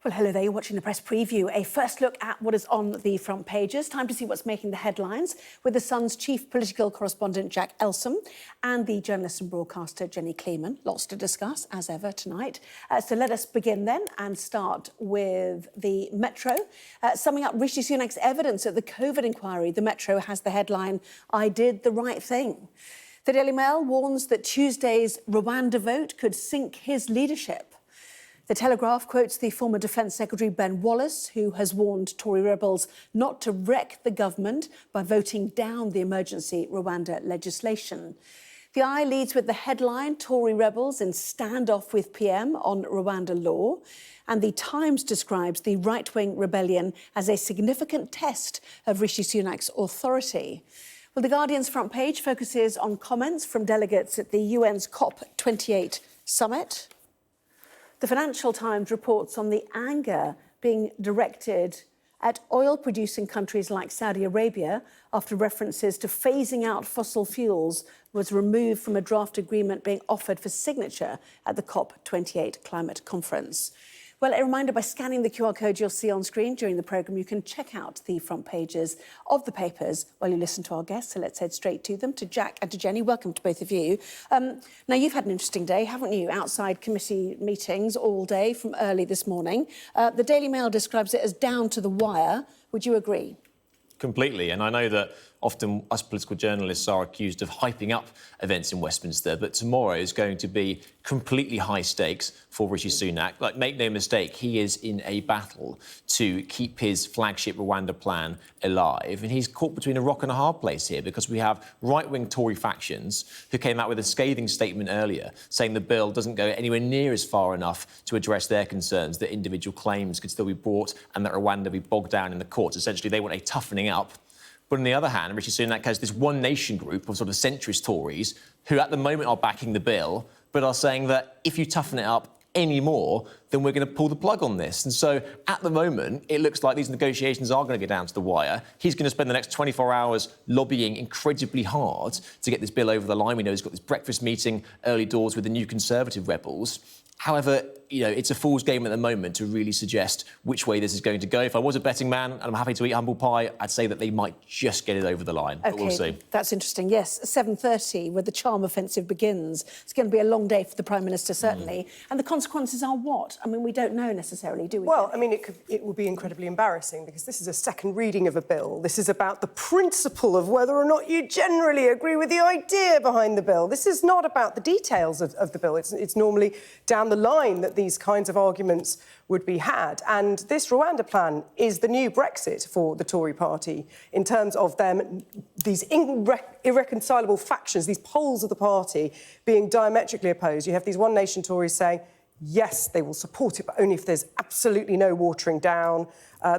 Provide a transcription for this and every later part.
Well, hello there, you're watching the press preview. A first look at what is on the front pages. Time to see what's making the headlines with The Sun's chief political correspondent, Jack Elsom, and the journalist and broadcaster, Jenny Kleeman. Lots to discuss, as ever, tonight. So let us begin then and start with the Metro. Summing up Rishi Sunak's evidence at the COVID inquiry, the Metro has the headline, "I did the right thing." The Daily Mail warns that Tuesday's Rwanda vote could sink his leadership. The Telegraph quotes the former Defence Secretary Ben Wallace, who has warned Tory rebels not to wreck the government by voting down the emergency Rwanda legislation. The Eye leads with the headline, Tory rebels in standoff with PM on Rwanda law. And the Times describes the right-wing rebellion as a significant test of Rishi Sunak's authority. Well, The Guardian's front page focuses on comments from delegates at the UN's COP28 summit. The Financial Times reports on the anger being directed at oil-producing countries like Saudi Arabia after references to phasing out fossil fuels was removed from a draft agreement being offered for signature at the COP28 climate conference. Well, a reminder, by scanning the QR code you'll see on screen during the programme, you can check out the front pages of the papers while you listen to our guests. So let's head straight to them, to Jack and to Jenny. Welcome to both of you. Now, you've had an interesting day, haven't you? Outside committee meetings all day from early this morning. The Daily Mail describes it as down to the wire. Would you agree? Completely, and I know that often us political journalists are accused of hyping up events in Westminster, but tomorrow is going to be completely high stakes for Rishi Sunak. Like, make no mistake, he is in a battle to keep his flagship Rwanda plan alive, and he's caught between a rock and a hard place here because we have right-wing Tory factions who came out with a scathing statement earlier saying the bill doesn't go anywhere near as far enough to address their concerns that individual claims could still be brought and that Rwanda be bogged down in the courts. Essentially, they want a toughening up. But on the other hand, Rishi Sunak has this one nation group of sort of centrist Tories who at the moment are backing the bill, but are saying that if you toughen it up any more, then we're going to pull the plug on this. And so at the moment, it looks like these negotiations are going to go down to the wire. He's going to spend the next 24 hours lobbying incredibly hard to get this bill over the line. We know he's got this breakfast meeting early doors with the new Conservative rebels. However, it's a fool's game at the moment to really suggest which way this is going to go. If I was a betting man and I'm happy to eat humble pie, I'd say that they might just get it over the line. OK, but we'll see. That's interesting. Yes, 7:30, where the charm offensive begins. It's going to be a long day for the Prime Minister, certainly. And the consequences are what? I mean, we don't know necessarily, do we? Well, I mean, it will be incredibly embarrassing because this is a second reading of a bill. This is about the principle of whether or not you generally agree with the idea behind the bill. This is not about the details of the bill. It's normally down the line that these kinds of arguments would be had. And this Rwanda plan is the new Brexit for the Tory party in terms of these irreconcilable factions, these poles of the party being diametrically opposed. You have these One Nation Tories saying, yes, they will support it, but only if there's absolutely no watering down.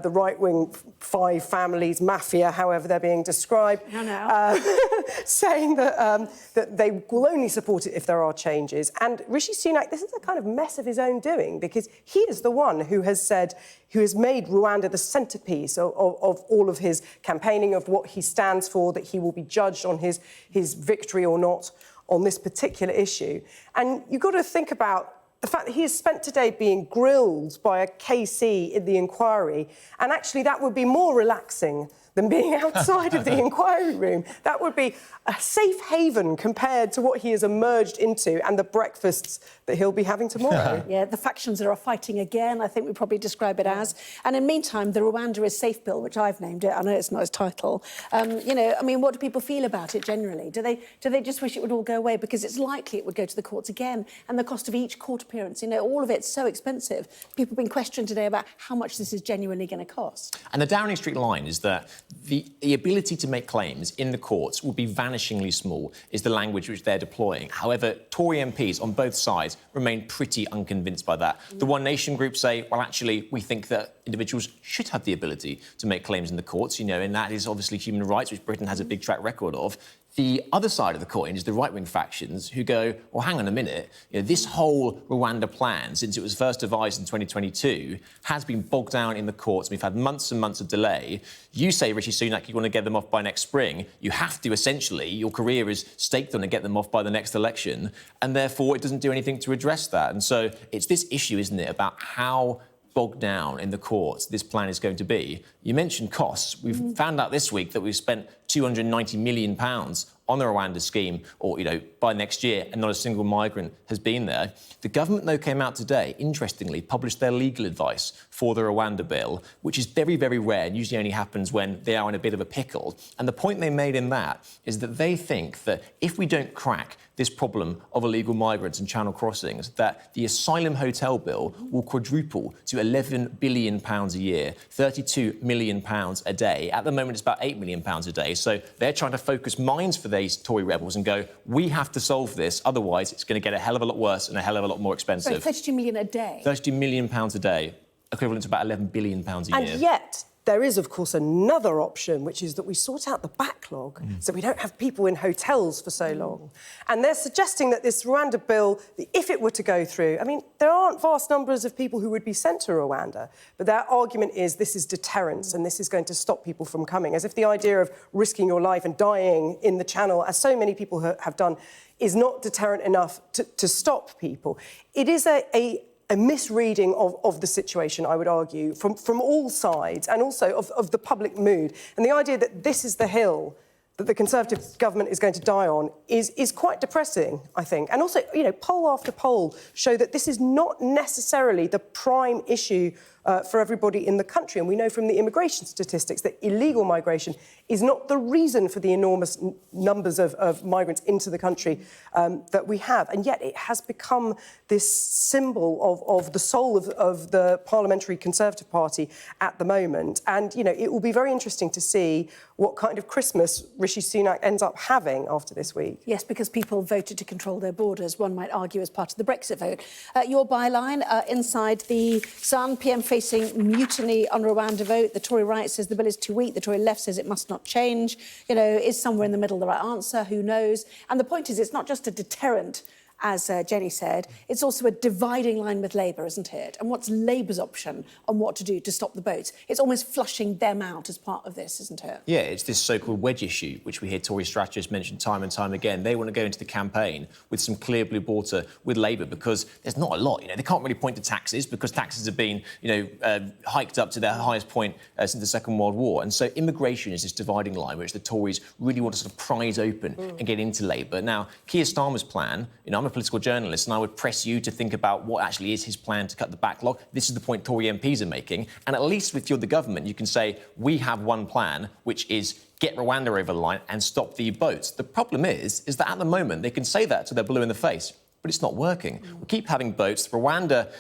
The right-wing five families, mafia, however they're being described, saying that they will only support it if there are changes. And Rishi Sunak, this is a kind of mess of his own doing because he is the one who has made Rwanda the centrepiece of all of his campaigning, of what he stands for, that he will be judged on his victory or not on this particular issue. And you've got to think about the fact that he has spent today being grilled by a KC in the inquiry, and actually that would be more relaxing than being outside of the inquiry room. That would be a safe haven compared to what he has emerged into and the breakfasts that he'll be having tomorrow. Yeah, the factions are fighting again, I think we probably describe it as. And in the meantime, the Rwanda is Safe bill, which I've named it, I know it's not his title. I mean, what do people feel about it generally? Do they just wish it would all go away? Because it's likely it would go to the courts again, and the cost of each court appearance, all of it's so expensive. People have been questioned today about how much this is genuinely going to cost. And the Downing Street line is that the ability to make claims in the courts will be vanishingly small, is the language which they're deploying. However, Tory MPs on both sides remain pretty unconvinced by that. The One Nation group say, well, actually, we think that individuals should have the ability to make claims in the courts, and that is obviously human rights, which Britain has a big track record of. The other side of the coin is the right-wing factions who go, well, hang on a minute, this whole Rwanda plan, since it was first devised in 2022, has been bogged down in the courts. We've had months and months of delay. You say, Rishi Sunak, you want to get them off by next spring. You have to, essentially. Your career is staked on to get them off by the next election, and therefore it doesn't do anything to address that. And so it's this issue, isn't it, about how bogged down in the courts this plan is going to be. You mentioned costs. We've found out this week that we've spent £290 million on the Rwanda scheme, or, by next year, and not a single migrant has been there. The government, though, came out today, interestingly, published their legal advice for the Rwanda bill, which is very, very rare and usually only happens when they are in a bit of a pickle. And the point they made in that is that they think that if we don't crack this problem of illegal migrants and channel crossings, that the asylum hotel bill will quadruple to £11 billion a year, £32 million a day. At the moment, it's about £8 million a day. So they're trying to focus minds for these Tory rebels and go, we have to solve this, otherwise it's going to get a hell of a lot worse and a hell of a lot more expensive. Sorry, £32 million a day? £32 million a day, equivalent to about £11 billion a year. And yet, there is, of course, another option, which is that we sort out the backlog so we don't have people in hotels for so long. And they're suggesting that this Rwanda bill, if it were to go through, I mean, there aren't vast numbers of people who would be sent to Rwanda, but their argument is this is deterrence and this is going to stop people from coming, as if the idea of risking your life and dying in the Channel, as so many people have done, is not deterrent enough to stop people. It is a misreading of the situation, I would argue, from all sides, and also of the public mood. And the idea that this is the hill that the Conservative government is going to die on is quite depressing, I think. And also, poll after poll show that this is not necessarily the prime issue for everybody in the country. And we know from the immigration statistics that illegal migration is not the reason for the enormous numbers of migrants into the country that we have. And yet it has become this symbol of the soul of the Parliamentary Conservative Party at the moment. And, it will be very interesting to see what kind of Christmas Rishi Sunak ends up having after this week. Yes, because people voted to control their borders, one might argue, as part of the Brexit vote. Your byline, inside the Sun, PM facing mutiny on Rwanda vote. The Tory right says the bill is too weak. The Tory left says it must not change. Is somewhere in the middle the right answer? Who knows? And the point is, it's not just a deterrent, as Jenny said, it's also a dividing line with Labour, isn't it? And what's Labour's option on what to do to stop the boats? It's almost flushing them out as part of this, isn't it? Yeah, it's this so-called wedge issue, which we hear Tory strategists mention time and time again. They want to go into the campaign with some clear blue water with Labour because there's not a lot. They can't really point to taxes because taxes have been, hiked up to their highest point since the Second World War. And so immigration is this dividing line which the Tories really want to sort of prise open and get into Labour. Now, Keir Starmer's plan, I'm a political journalist and I would press you to think about what actually is his plan to cut the backlog. This is the point Tory MPs are making. And at least if you're the government, you can say, we have one plan, which is get Rwanda over the line and stop the boats. The problem is that at the moment, they can say that till they're blue in the face, but it's not working. We keep having boats. Rwanda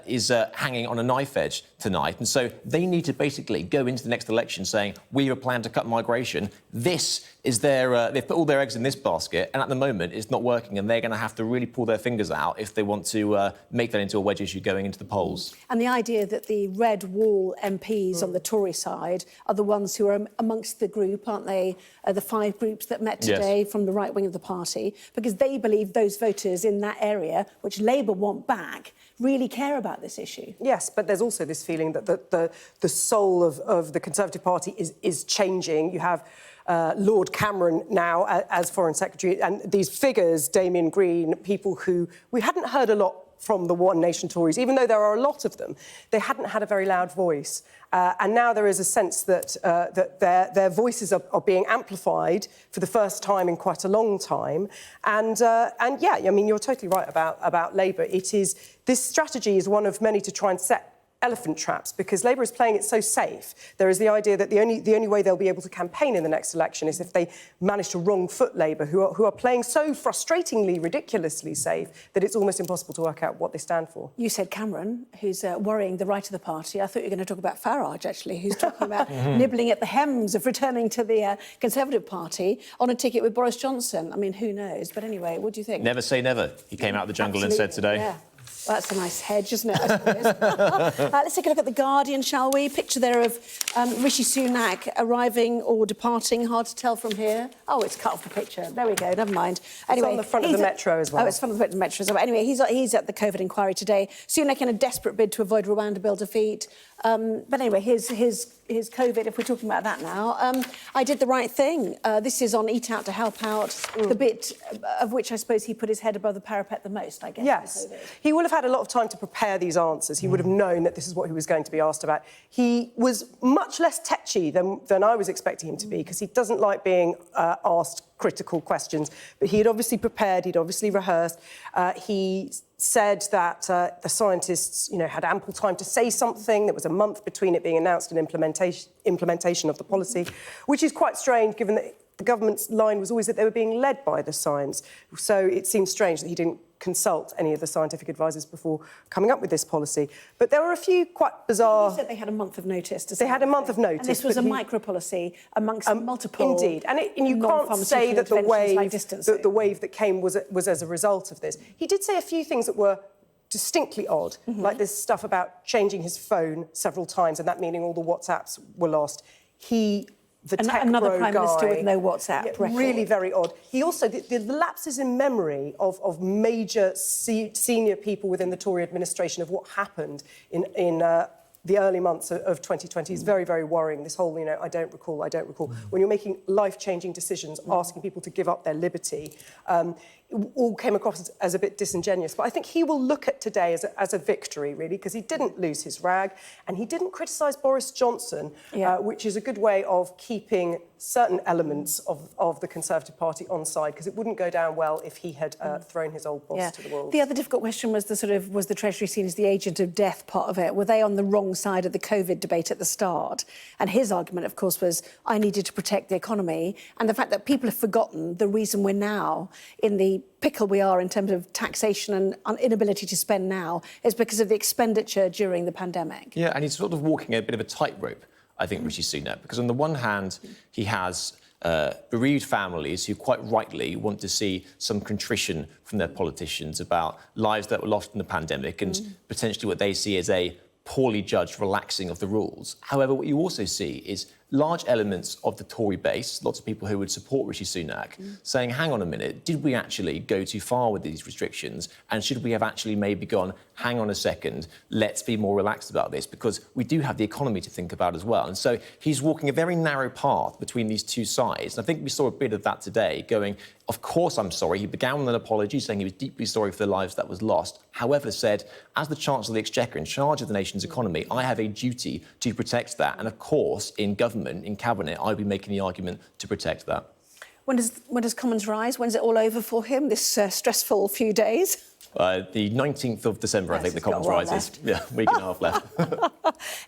is hanging on a knife edge tonight, and so they need to basically go into the next election saying, we have a plan to cut migration. This is they've put all their eggs in this basket, and at the moment it's not working, and they're going to have to really pull their fingers out if they want to make that into a wedge issue going into the polls. And the idea that the Red Wall MPs on the Tory side are the ones who are amongst the group, aren't they? The 5 groups that met today from the right wing of the party, because they believe those voters in that area, which Labour want back, really care about this issue. Yes, but there's also this feeling that the soul of the Conservative Party is changing. You have Lord Cameron now as Foreign Secretary, and these figures, Damien Green, people who we hadn't heard a lot from the One Nation Tories, even though there are a lot of them, they hadn't had a very loud voice. And now there is a sense that their voices are being amplified for the first time in quite a long time. And yeah, you're totally right about Labour. This strategy is one of many to try and set elephant traps, because Labour is playing it so safe. There is the idea that the only way they'll be able to campaign in the next election is if they manage to wrong-foot Labour, who are playing so frustratingly, ridiculously safe that it's almost impossible to work out what they stand for. You said Cameron, who's worrying the right of the party. I thought you were going to talk about Farage, actually, who's talking about nibbling at the hems of returning to the Conservative Party on a ticket with Boris Johnson. I mean, who knows? But anyway, what do you think? Never say never, he came out of the jungle and said today. Yeah. Well, that's a nice hedge, isn't it, I suppose? Let's take a look at The Guardian, shall we? Picture there of Rishi Sunak arriving or departing. Hard to tell from here. Oh, it's cut off the picture. There we go, never mind. Anyway, it's on the front of the Metro as well. Oh, it's front of the Metro as well. Anyway, he's at the COVID inquiry today. Sunak in a desperate bid to avoid Rwanda bill defeat. But anyway, his COVID, if we're talking about that now, I did the right thing. This is on Eat Out to Help Out, the bit of which I suppose he put his head above the parapet the most, I guess. Yes, he will have had a lot of time to prepare these answers. He would have known that this is what he was going to be asked about. He was much less tetchy than I was expecting him to be, because he doesn't like being asked critical questions. But he had obviously prepared, he'd obviously rehearsed. He said that the scientists, had ample time to say something. There was a month between it being announced and implementation of the policy, which is quite strange given that the government's line was always that they were being led by the science. So it seems strange that he didn't consult any of the scientific advisors before coming up with this policy. But there were a few quite bizarre... He said they had a month of notice. They had a month of notice. And this was a micro-policy amongst multiple... Indeed. And you can't say that the wave that came was as a result of this. He did say a few things that were distinctly odd, like this stuff about changing his phone several times and that meaning all the WhatsApps were lost. Another Prime Minister with no WhatsApp record. Really very odd. He also, the lapses in memory of major senior people within the Tory administration of what happened in the early months of 2020 is very, very worrying. This whole, I don't recall. When you're making life-changing decisions, asking people to give up their liberty, all came across as a bit disingenuous. But I think he will look at today as a victory, really, because he didn't lose his rag and he didn't criticise Boris Johnson, which is a good way of keeping certain elements of the Conservative Party on side, because it wouldn't go down well if he had thrown his old boss to the wolves. The other difficult question was was the Treasury seen as the agent of death part of it? Were they on the wrong side of the COVID debate at the start? And his argument, of course, was I needed to protect the economy, and the fact that people have forgotten the reason we're now in the pickle we are in terms of taxation and inability to spend now is because of the expenditure during the pandemic. Yeah, and he's sort of walking a bit of a tightrope, I think, Rishi Sunak, because on the one hand, he has bereaved families who quite rightly want to see some contrition from their politicians about lives that were lost in the pandemic and potentially what they see as a poorly judged relaxing of the rules. However, what you also see is large elements of the Tory base, lots of people who would support Rishi Sunak, saying, hang on a minute, did we actually go too far with these restrictions? And should we have actually maybe gone, hang on a second, let's be more relaxed about this? Because we do have the economy to think about as well. And so he's walking a very narrow path between these two sides. And I think we saw a bit of that today, going, of course I'm sorry. He began with an apology, saying he was deeply sorry for the lives that was lost. However, said, as the Chancellor of the Exchequer in charge of the nation's economy, I have a duty to protect that. And of course, in government, in Cabinet, I'd be making the argument to protect that. When does Commons rise? When's it all over for him, this stressful few days? The 19th of December, I think the Commons rises. Yeah, week and a half left.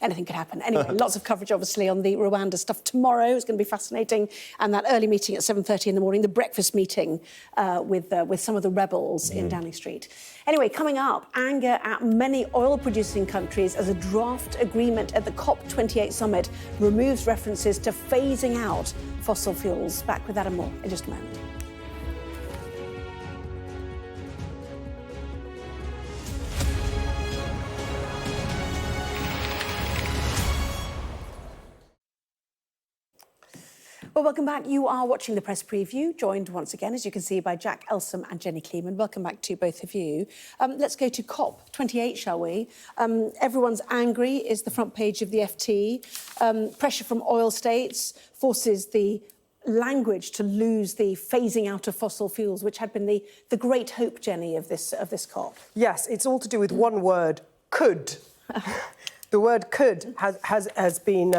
Anything could happen. Anyway, lots of coverage, obviously, on the Rwanda stuff tomorrow. It's going to be fascinating. And that early meeting at 7:30 in the morning, the breakfast meeting with some of the rebels in Downing Street. Anyway, coming up, anger at many oil-producing countries as a draft agreement at the COP28 summit removes references to phasing out fossil fuels. Back with that and more in just a moment. Well, welcome back. You are watching the press preview, joined once again, as you can see, by Jack Elsom and Jenny Kleeman. Welcome back to both of you. Let's go to COP28, shall we? Everyone's angry is the front page of the FT. Pressure from oil states forces the language to lose the phasing out of fossil fuels, which had been the great hope, Jenny, of this COP. Yes, it's all to do with one word, could. The word "could" has been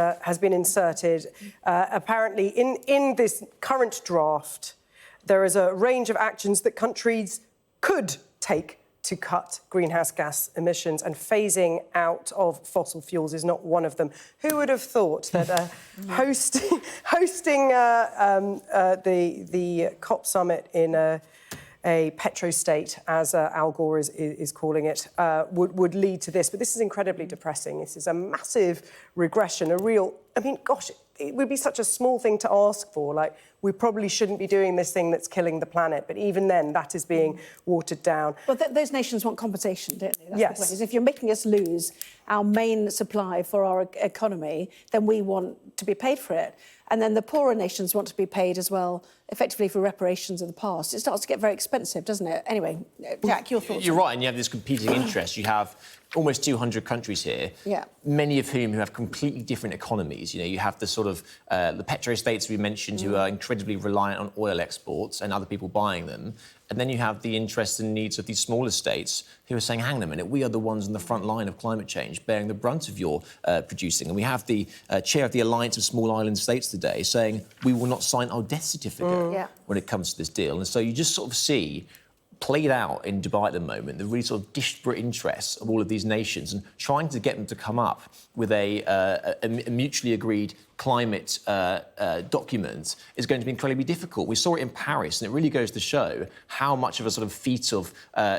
inserted. Apparently, in this current draft, there is a range of actions that countries could take to cut greenhouse gas emissions, and phasing out of fossil fuels is not one of them. Who would have thought that hosting the COP summit in a petrostate, as Al Gore is calling it, would lead to this. But this is incredibly depressing. This is a massive regression, gosh, it would be such a small thing to ask for. Like, we probably shouldn't be doing this thing that's killing the planet. But even then, that is being watered down. Well, those nations want compensation, don't they? That's yes. The point. Is if you're making us lose our main supply for our economy, then we want to be paid for it. and then the poorer nations want to be paid as well, effectively for reparations of the past, it starts to get very expensive, doesn't it? Anyway, Jack, your thoughts? You're right, and you have this competing interest. You have almost 200 countries here, many of whom who have completely different economies. You know, you have the sort of the petro-states we mentioned who are incredibly reliant on oil exports and other people buying them. And then you have the interests and needs of these smaller states who are saying, hang on a minute, we are the ones on the front line of climate change, bearing the brunt of your producing. And we have the chair of the Alliance of Small Island States today saying we will not sign our death certificate when it comes to this deal. And so you just sort of see played out in Dubai at the moment, the really sort of disparate interests of all of these nations, and trying to get them to come up with a mutually agreed climate document is going to be incredibly difficult. We saw it in Paris, and it really goes to show how much of a sort of feat of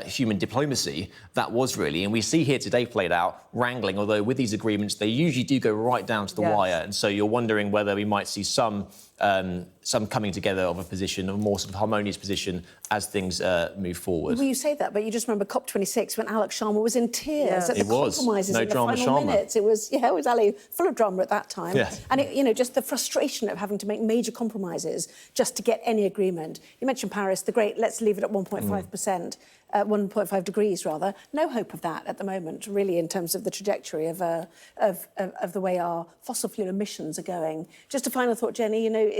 human diplomacy that was really. And we see here today played out wrangling, although with these agreements, they usually do go right down to the wire. And so you're wondering whether we might see some coming together of a position, a more sort of harmonious position as things move forward. Well, you say that, but you just remember COP26 when Alex Sharma was in tears at the compromises in the final minutes. It was Ali, full of drama at that time. And you know, just the frustration of having to make major compromises just to get any agreement. You mentioned Paris, the great, let's leave it at 1.5%. 1.5 degrees, rather. No hope of that at the moment, really, in terms of the trajectory of the way our fossil fuel emissions are going. Just a final thought, Jenny. You know,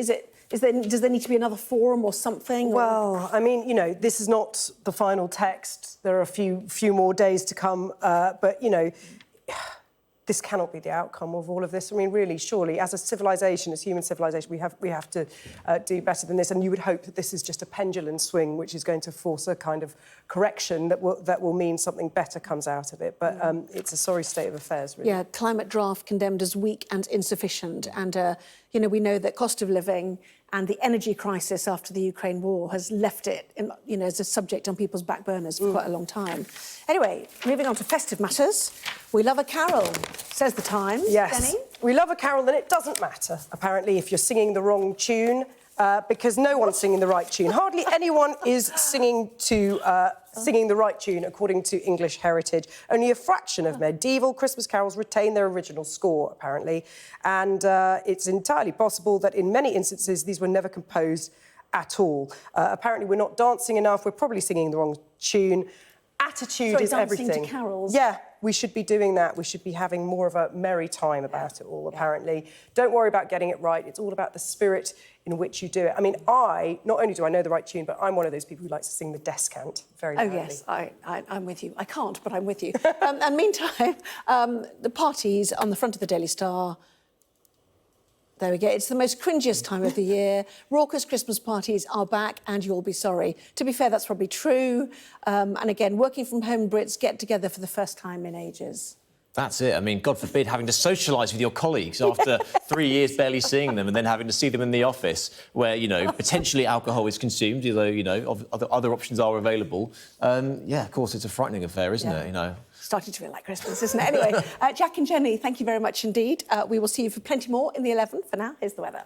does there need to be another forum or something? Well, I mean, you know, this is not the final text. There are a few more days to come, but you know, this cannot be the outcome of all of this. I mean, really, surely, as a civilization, as human civilization, we have to do better than this. And you would hope that this is just a pendulum swing, which is going to force a kind of correction that will mean something better comes out of it. But it's a sorry state of affairs, really. Yeah, climate draft condemned as weak and insufficient. And, you know, we know that cost of living and the energy crisis after the Ukraine war has left it, you know, as a subject on people's back burners for quite a long time. Anyway, moving on to festive matters. We love a carol, says the Times. Yes, Jenny? we love a carol, then it doesn't matter, apparently, if you're singing the wrong tune, because no one's singing the right tune. Hardly anyone is singing the right tune, according to English heritage. Only a fraction of medieval Christmas carols retain their original score, apparently. And it's entirely possible that in many instances, these were never composed at all. Apparently, we're not dancing enough. We're probably singing the wrong tune. Attitude is everything. Dancing to carols. Yeah, we should be doing that. We should be having more of a merry time about it all, apparently. Don't worry about getting it right. It's all about the spirit in which you do it. I mean, not only do I know the right tune, but I'm one of those people who likes to sing the descant very loudly. Oh, yes, I'm with you. I can't, but I'm with you. And meantime, the parties on the front of the Daily Star. There we go. It's the most cringiest time of the year. Raucous Christmas parties are back, and you'll be sorry. To be fair, that's probably true. And again, working from home Brits get together for the first time in ages. That's it. I mean, God forbid having to socialise with your colleagues after 3 years barely seeing them and then having to see them in the office where, you know, potentially alcohol is consumed, although, you know, other options are available. Yeah, of course, it's a frightening affair, isn't it, you know? Starting to feel like Christmas, isn't it? Anyway, Jack and Jenny, thank you very much indeed. We will see you for plenty more in the 11. For now, here's the weather.